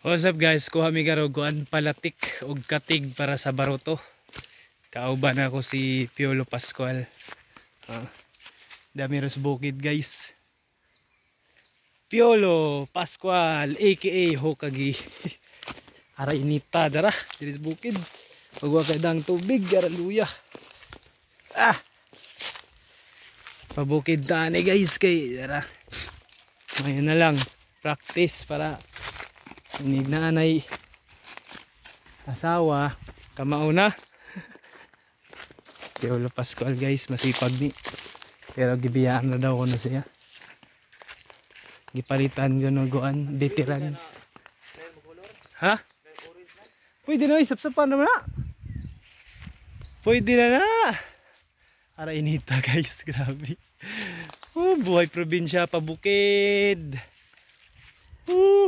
What's up guys, kuha mi garo guan palatik og katig para sa baruto. Kauban ako si Piolo Pascual. Dami ros bukid guys. Piolo Pascual aka Hokage. Ara inita dara diri bukid. Pagwa kay dang tubig luya. Pabukid tani guys kay dara. Ngayon na lang practice para inig na anay asawa kamauna. Piolo Pascual guys, masipag ni, pero gibiyaan na daw ko na siya, gipalitan gano'n veteran. Ha? Pwede na, isap-sapan naman na, pwede na. Ara inita guys, grabe. Buhay probinsya, pabukid.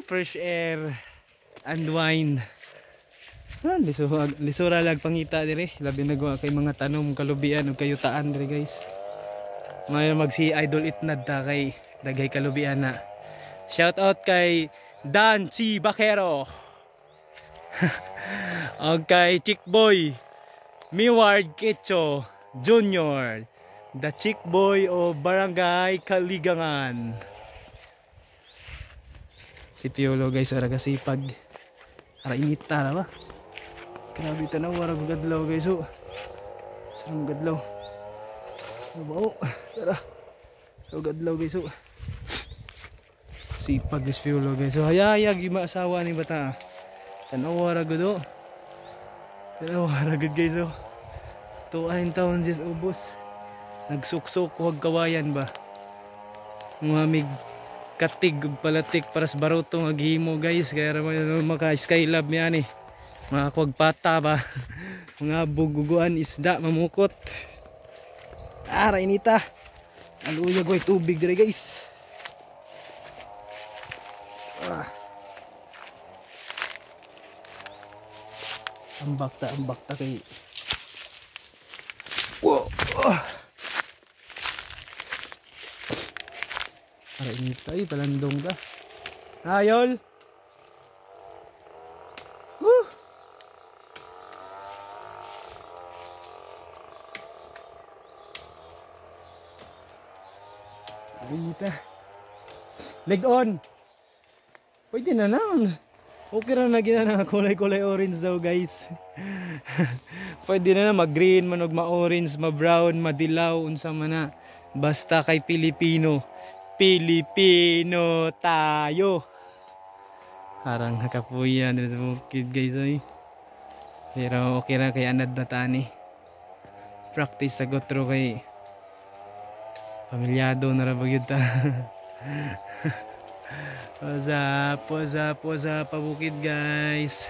Fresh air and wine. Lisura lag pangita dire. Labi nagawa kay mga tanom kalubian o kayutaan dire guys. May magsi idol itnad ta kay daghay kalubian na. Shout out kay Dan C. Bakero. Og kay Chick Boy Miward Kecho Junior, the Chick Boy o Barangay Kaligangan. Si Piolo guys, ara kasipag. Ara inita na ba? Grabe tanaw, ara gadlaw guys. Sarang gadlaw. Wow, tara. So gadlaw guys. Sipag guys Piolo guys. So hayayag yung maasawa ni bata. Tanaw ara gado. Tanaw ara gud guys. Tuahin taon just ubos. Nagsuksok huwag kawayan ba? Mga katig palatik para sa baruto nga gihimo guys, kaya maka skylab niya ni mga kuwagpata ba. Mga buguguan isda mamukot. Ara inita, aluya ko tubig dire guys. Ambak ta kay wow. Para inita palandong ka. Ayol. Inita. Leg on. Pwede na lang. Okay ra na gina na kulay-kulay orange daw guys. Pwede na mag green, manog ma-orange, ma-brown, madilaw unsa man na. Basta kay Pilipino. Pilipino tayo. Harang hakapuyan din sa bukid guys ay. Pero okay ra kay anad na tani. Practice tagot ro kay pamilyado na ra bagyud ta. Poza pabukid guys.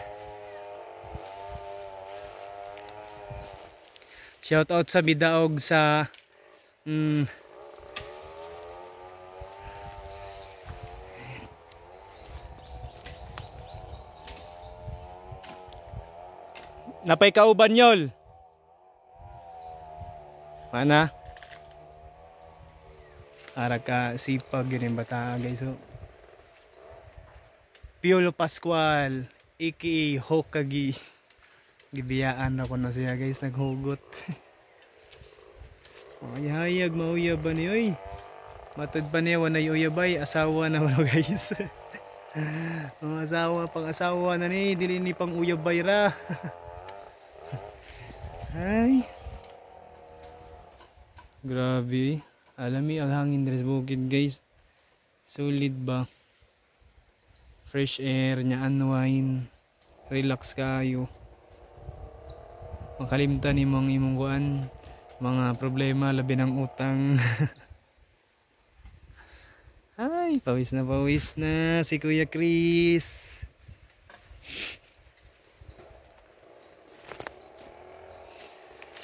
Shout out sa Bidaog sa napay kauban yol. Mana? Ara ka sipag yun yung bata guys. So, Piolo Pascual aka Hokage. Gibiyaan ako na siya guys, naghugot. Hayag mauyab ba niyo oy. Matod pa niya wanay uyabay, asawa na wala guys. Asawa pang asawa na ni, dili ni pang uyabay ra. Ay. Grabe. Alami ang hangin dres bukid guys. Solid ba? Fresh air nya, unwind. Relax kayo. Makalimtan ni mong imong kuan mga problema labi ng utang. Ay, pawis na si Kuya Chris.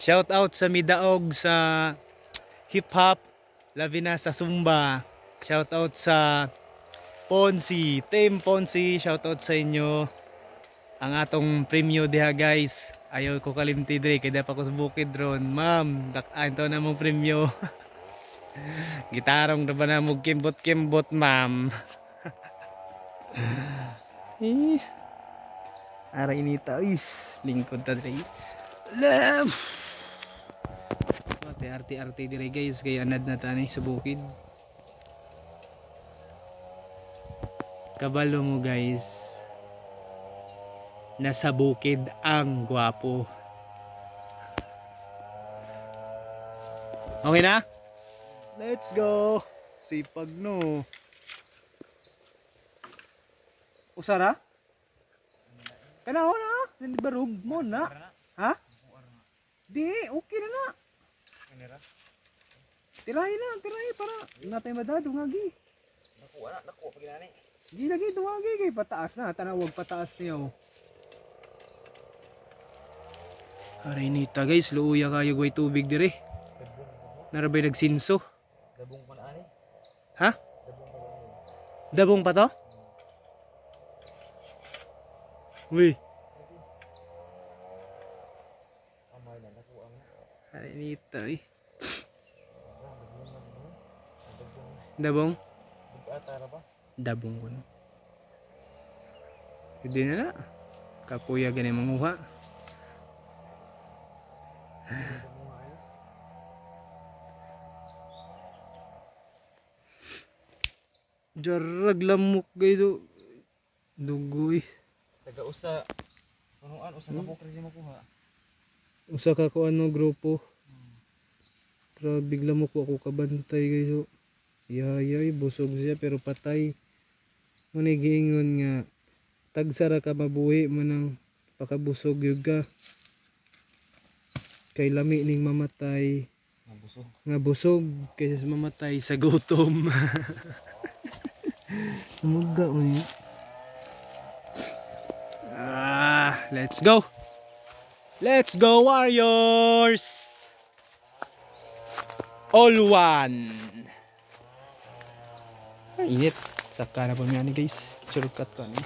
Shout out sa Midaog sa hip hop, labi na sa Zumba. Shout out sa Ponsi, Team Ponsi, shout out sa inyo. Ang atong premyo diha guys. Ayaw ko kalimti dire kay dapat ko sa bukid ron. Ma'am, dak-an to na mong premyo. Gitarong na ba na mo kimbot-kimbot, ma'am? Eh. Aray nita. Lingkod ta dre. Love. Ate arte-arte dire guys. Kaya anad na tani sa bukid. Kabalo mo guys. Nasa bukid ang gwapo. Okay na? Let's go. Sipag no. Usara? Kanaon na? Barug mo na. Ha? Di, okay na na. Tirahin para natay madado nga gi. Nakuha pag inani. Di lagi duwagi kay pataas na, tanawag pataas niyo. Aray nita guys, luuya kayo guay tubig dire. Narabay nagsinso. Dabong pa na ani. Ha? Dabong pa to? Uy. Amay na nakuha na. Aray nita eh. Dabong? Atara ba? Dabong ko no. Hindi na na. Kapuya ganyan manguha. Jarag lamok gayo. Dugoy. Taga usa. Punuan usa ka bukre di makuha. Usa ka ko ano grupo. Pero bigla mo ko ako kabantay gayo. Yayay busog siya pero patay. Muna giingon nga tagsara ka mabuhi mo nang pakabusog yun ka. Kay lami ning mamatay nga busog kaysa mamatay sa gutom. Umuga mo niya. Let's go. Let's go Warriors. All one. Init. Saka na po niya ni guys. Shortcut ko ni.